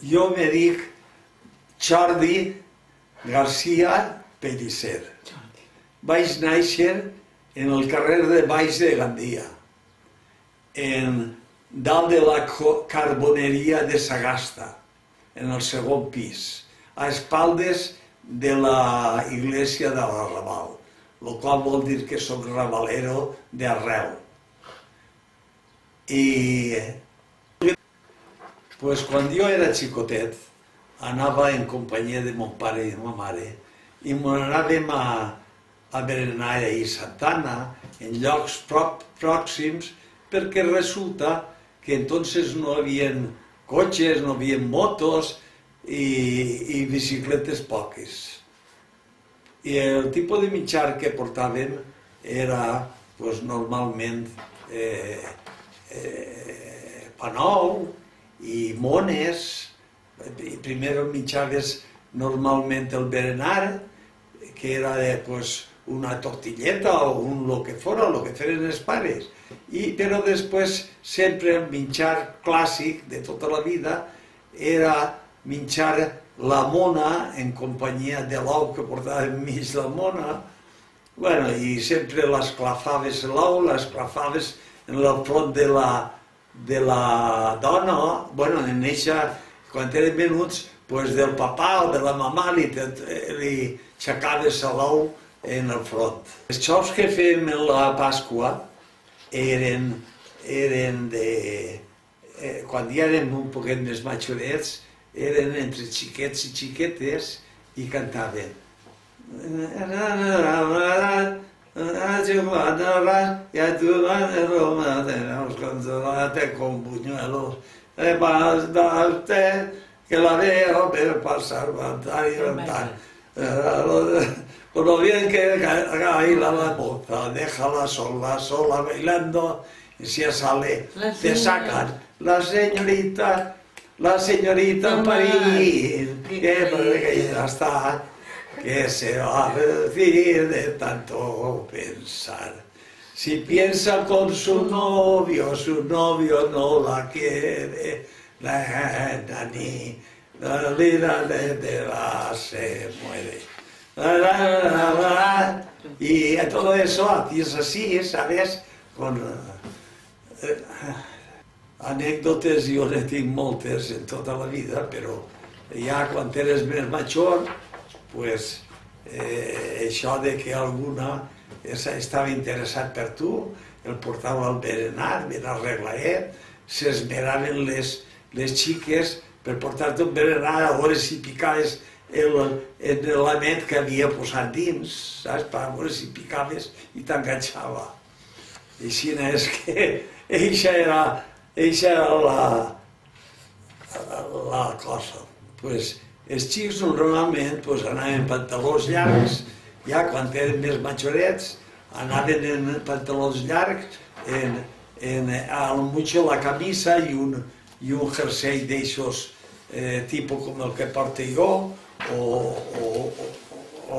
Jo me dic Jordi García Pellicer. Vaig néixer en el carrer de Baix de Gandia, dalt de la carboneria de Sagasta, en el segon pis, a espaldes de la iglesia de l'Arrabal, el qual vol dir que soc rabalero d'arreu. I quan jo era xicotet, anava en companyia de mon pare i de ma mare i anàvem a berenar a Santana, en llocs pròxims, perquè resulta que entonces no hi havia cotxes, no hi havia motos i bicicletes poques. I el tipus de menjar que portàvem era normalment pa nou i mones. Primer menjaves normalment el berenar, que era una tortilleta o lo que fora, lo que feren els pares. Però després sempre el menjar clàssic de tota la vida era menjar la mona en companyia de l'ou que portava enmig la mona. I sempre l'esclafaves l'ou, l'esclafaves en el front de la dona, en eixa, quan eren menuts, del papà o de la mamà li aixecaves l'ou en el front. Els xous que fèiem en la Pasqua eren de... Quan ja érem un poquet més majorets, eren entre xiquets i xiquetes i cantaven. Ya tu vas de Roma, tenemos consolate con buñuelos, vas darte que la veo pero pasar, levantar y levantar. Por lo bien que baila la moza, déjala sola bailando, y si sale, te sacan la señorita en París, que ya está, que se va a decir de tanto pensar. Si piensa con su novio no la quiere, la vida de la se muere. Y todo eso es así, ¿sabes? Con anècdotes jo ne tinc moltes en tota la vida, però ja quan eres més major, això de que alguna estava interessat per tu, el portava al berenar, ben arregladet, s'esmeraven les xiques per portar-te un berenar a veure si picaves l'element que havia posat dins, saps? Per veure si picaves i t'enganxava. I així és que eixa era la cosa. Els xics normalment anaven en pantalons llargs, ja quan eren més majorets anaven en pantalons llargs, al mucho la camisa i un jersei d'eixos tipus com el que porto jo o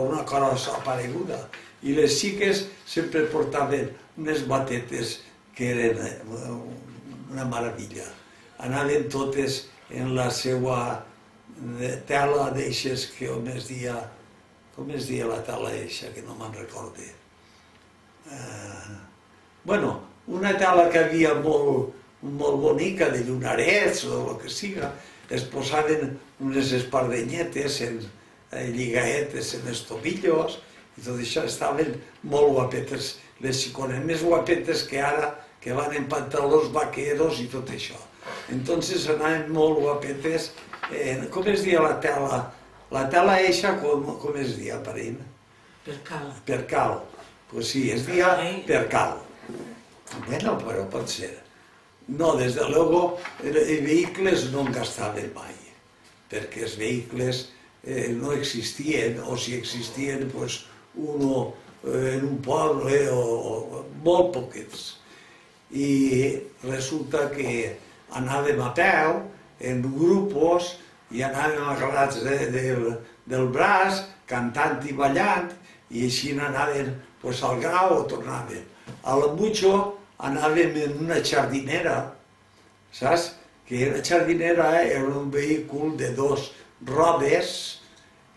una cosa apareguda. I les xiques sempre portaven unes batetes que eren una meravella. Anaven totes en la seva tela d'eixes que com es dia la tela eixa, que no me'n recorde. Una tela que havia molt bonica, de llunarets o el que siga, es posaven unes espardenyetes, lligaetes en els tobillos, i tot això estaven molt guapetes, les xicones més guapetes que ara, que van en pantalons vaqueros i tot això. Entonces anaven molt guapetes. Com es dia la tela? La tela eixa, com es dia, parent? Percal. Percal. Pues sí, es dia percal. Bueno, però pot ser. No, des de luego, vehicles no en gastaven mai, perquè els vehicles no existien, o si existien, pues, uno en un poble o molt poquets. I resulta que anàvem a peu, en grupos, i anàvem agarrats del braç, cantant i ballant, i així anàvem al grau o tornàvem. A la Mucho anàvem en una jardinera, saps? que una jardinera era un vehicle de 2 rodes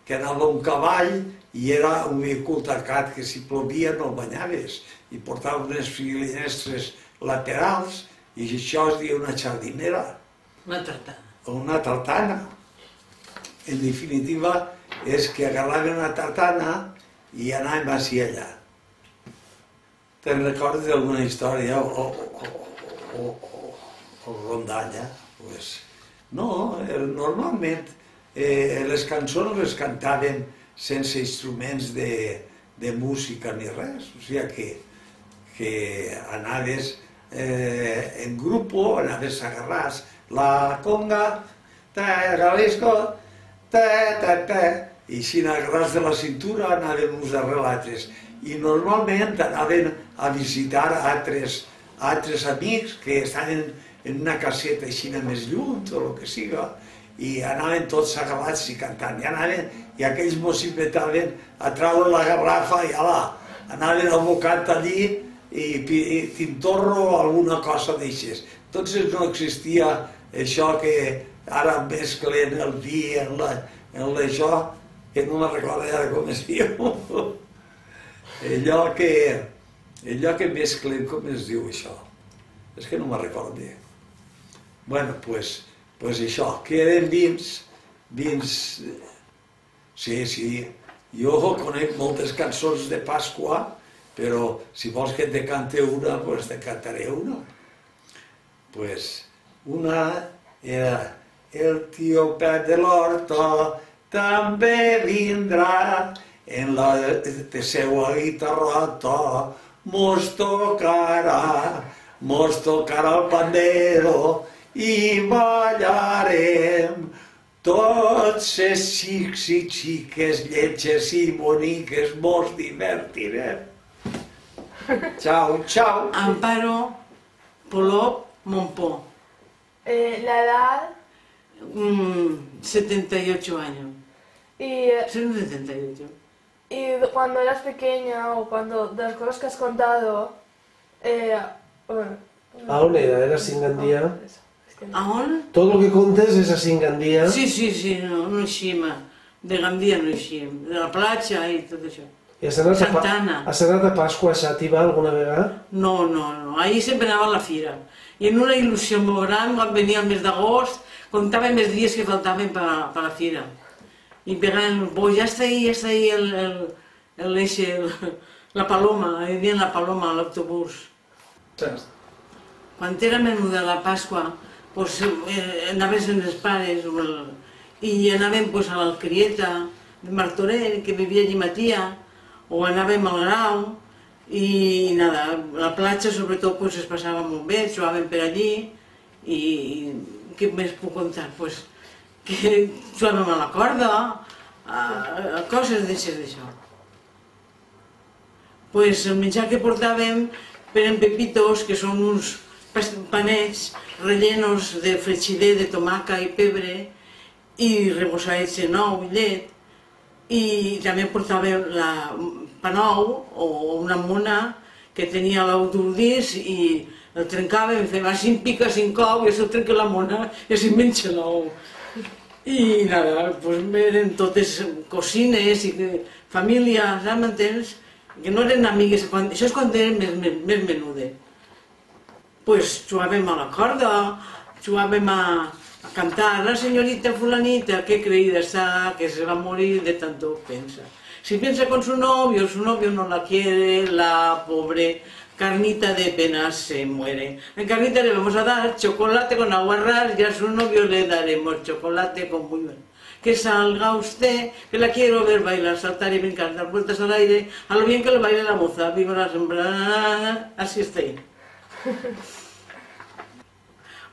que anava un cavall i era un vehicle tancat que si plovia no el banyaves i portava unes finestres laterals i això es diu una jardinera. Una tartana. Una tartana. En definitiva, és que agarraven una tartana i anàvem així allà. Te'n recordes d'alguna història o rondalla? No, normalment les cançons les cantaven sense instruments de música ni res, o sigui que anaves en grup, anaves agarrats la conga, Jalisco, i si n'agarrats de la cintura anaven uns darrere l'altres. I normalment anaven a visitar altres amics que estaven en una caseta així més lluny o el que siga, i anaven tots agarrats i cantant. I aquells mos invitaven a treure la garrafa i ala, anaven abocant allí i tintorro o alguna cosa d'aixes. Entonces no existia això que ara mesclen el vi en l'això, que no me'n recordo ja com es diu. Allò que mesclen, com es diu això? És que no me'n recordo bé. Bueno, pues això, que eren vins... Sí, jo conec moltes cançons de Pasqua, però si vols que te cante una, pues te cantaré una. Pues una era el tío Pep de l'Horta també vindrà en la seua guitarrota, mos tocarà el pandero i ballarem tots els xics i xiques, lletges i boniques, mos divertirem. Chao, chao. Amparo Polop Monpó. La edad 78 años. y, 78. y cuando eras pequeña o cuando de las cosas que has contado, bueno, A on era? Era a Singandía? ¿A on? Tot el que contes és a Singandía? Sí, no eixim. De Gandia no eixim. De la platja i tot això. I has anat Santana. Has anat a Pasqua a Xàtiva alguna vegada? No. Ahir sempre anava a la fira. I en una il·lusió molt gran, quan venia el mes d'agost, comptàvem els dies que faltaven per la fira. I pegant, pues ja està ahí la paloma, hi havia la paloma a l'autobús. Quan era menuda la Pasqua, pues, anaves amb els pares i anàvem pues, a l'Alcrieta de Martorell, que vivia allí ma tia, o anàvem al Grau, i nada, la platja sobretot pues, es passava molt bé, jugàvem per allí, i què més puc contar? Pues, que jugàvem a la corda, a coses d'això. Pues, el menjar que portàvem eren pepitos, que són uns panets rellenos de fregidor de tomaca i pebre i rebossats de nou i llet, i també portàvem pa nou o una mona que tenia l'ou d'ordís i el trencàvem i fèiem 5 pica, 5 cou i això trenca la mona i així menja l'ou. I nada, pues eren totes cosines i famílies, ja m'entens? Que no eren amigues, això és quan eren més menudes. Pues jugàvem a la corda, jugàvem a cantar la señorita fulanita que creída está, que se va a morir de tanto pensa. Si piensa con su novio no la quiere, la pobre Carnita de pena se muere. En Carnita le vamos a dar chocolate con aguarrás y a su novio le daremos chocolate con muy bueno. Que salga usted, que la quiero ver bailar, saltar y brincar, dar vueltas al aire, a lo bien que lo baile la moza, viva la sembrana, así está ahí.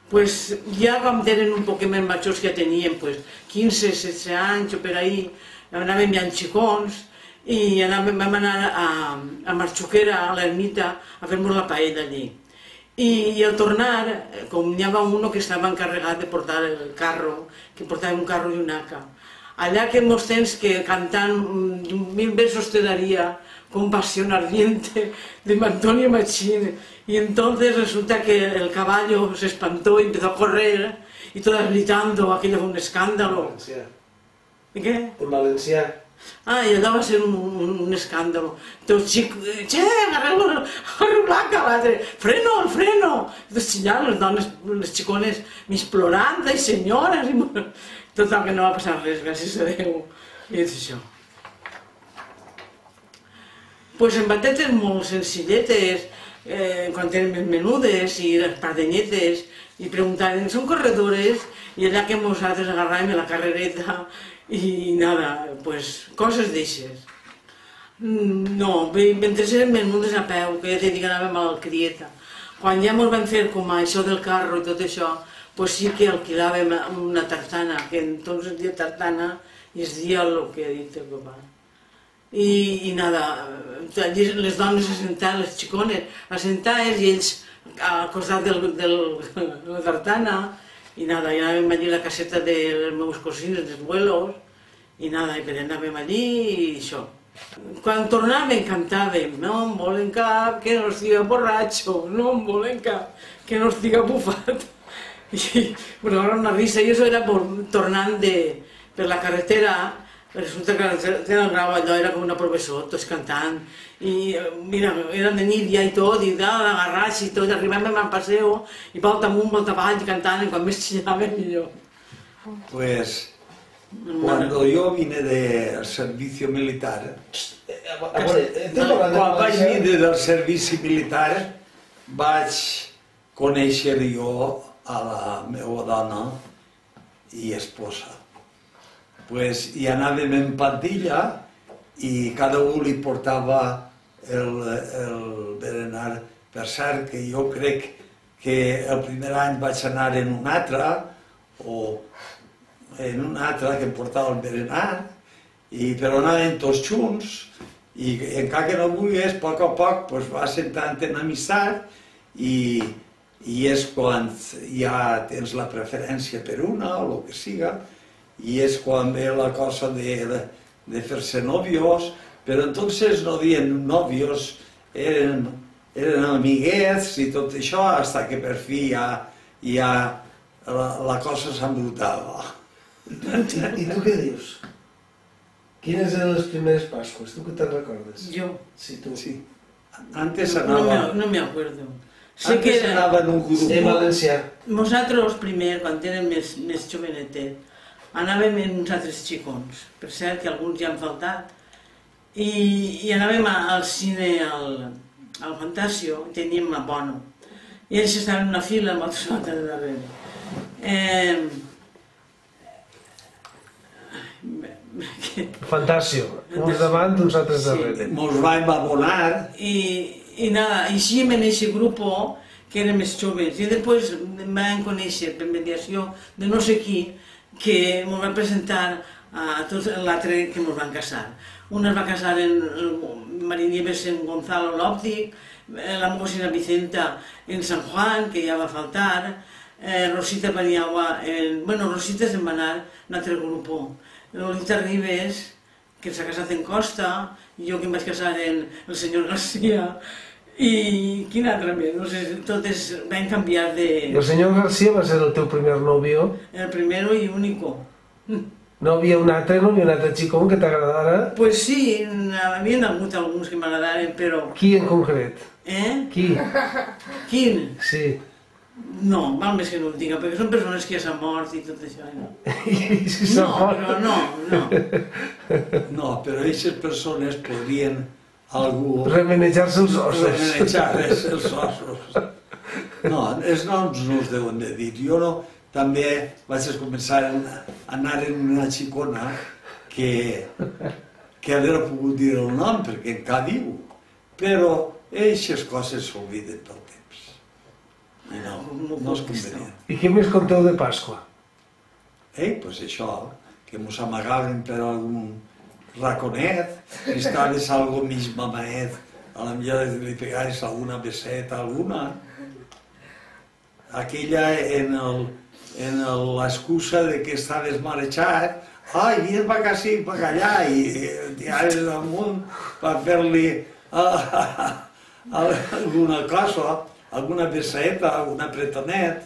Pues ja quan eren un poc més majors, que tenien 15, 16 anys o per ahí, anàvem ja en xicons i vam anar a Marxuquera, a l'ermita, a fer-nos la paella allí. I al tornar, com n'hi havia un que estava encarregat de portar el carro, que portava un carro i una haca, allà que mos tens que cantant 1000 versos te daría, con pasión ardiente, de Antonio Machín. Y entonces resulta que el caballo se espantó y empezó a correr y todas gritando, aquello fue un escándalo. Valencià. ¿Y qué? En valencià. Ah, i allò va ser un escàndol. Tots xics, agarreu la rulaca, l'altre, freno, el freno. Tots xillant, les dones, les xicones, mig plorant, ai senyores. Total, que no va passar res, gràcies a Déu. I és això. Pues en batetes molt senzilletes, quan eren més menudes, i les pardenyetes, i preguntaven, són corredores? I allà que nosaltres agarràvem la carrereta, i nada, pues, coses d'eixes. No, mentre eren menudes a peu, que ja t'he dit que anàvem a l'Alcrieta. Quan ja ens vam fer com això del carro i tot això, pues sí que alquilàvem una tartana, que entonces es deia tartana i es deia el que ha dit el papà. I nada, les dones assentaven, les xicones, assentaven i ells al costat de la tartana. I nada, i anàvem allí a la caseta dels meus cosins, dels abuelos, i nada, i anàvem allí i això. Quan tornàvem cantàvem, no em volen cap que no estiga borratxo, no em volen cap que no estiga bufat. I bueno, ara una risa, i això era tornant per la carretera, resulta que la carretera del Grau allò era com una professor, tots cantant, i mira, eren de nit ja i tot, i agarrats i tot, arribàvem al passeo, i volta amunt, volta avall, cantant, i quan més xillàvem millor. Pues, cuando yo vine del servicio militar, quan vaig vindre del servici militar, vaig conèixer jo a la meva dona i esposa. Pues hi anàvem en pandilla i cada un li portava el berenar. Per cert, que jo crec que el primer any vaig anar en un altre, que em portava el berenar, però anàvem tots junts, i encara que no vulguis, a poc, va sentant en amistat, i és quan ja tens la preferència per una o el que siga, i és quan ve la cosa de fer-se novios, però entonces no dien novios, eren amiguets i tot això, hasta que per fi ja la cosa s'embrutava. I tu què dius? Quines eren les primeres Pasques? Tu què te'n recordes? Jo? Sí, tu. Sí. Antes anava... No me acuerdo. Antes anava en un grup... En valencià. Nosaltres primer, quan érem més jovenetet, anàvem en uns altres xicons, per cert que alguns ja han faltat, i anàvem al cine, al Fantasio, teníem la Bono, i ells estaven en una fila amb altres altres de darrere. Fantasio, uns davant, uns altres darrere. Mos vam abonar. I nada, eixíem en aquest grup que eren més joves, i després em van conèixer per mediació de no sé qui, que ens van presentar a tots l'altre que ens van casar. Un es va casar en Marinieves en Gonzalo l'Òptic, la meva cosina Vicenta en San Juan, que ja va faltar, Rosita Paniagua, bueno, Rosita se'n va anar a un altre grup. Lolita Ribes, que s'ha casat en Costa, i jo que em vaig casar en el senyor García, i quin altre més, no sé, totes van canviar de... I el senyor García va ser el teu primer novio? El primero y único. No havia un altre xicón que t'agradara? Pues sí, havien hagut alguns que m'agradaren, però... Qui en concret? Qui? Quin? Sí. No, val més que no ho diga, perquè són persones que ja s'han mort i tot això, no? I si s'ha mort? No. No, però aquestes persones podrien algú... Remenejar-se els ossos. Remenejar-se els ossos. No, els noms no els deuen de dir. Jo no, també vaig començar a anar en una xicona que haver pogut dir el nom, perquè encara viu. Però aquestes coses s'obliden pel temps. I no és convenient. I què més conteu de Pasqua? Pues això, que mos amagaven per algun raconet, si estaves algo mig mamaet, a la millor li pegaves alguna beseta, alguna. Aquella en l'excusa de que estaves marejat, ai, vine per ací, per allà, i tiraves damunt per fer-li alguna cosa, alguna beseta, algun apretonet.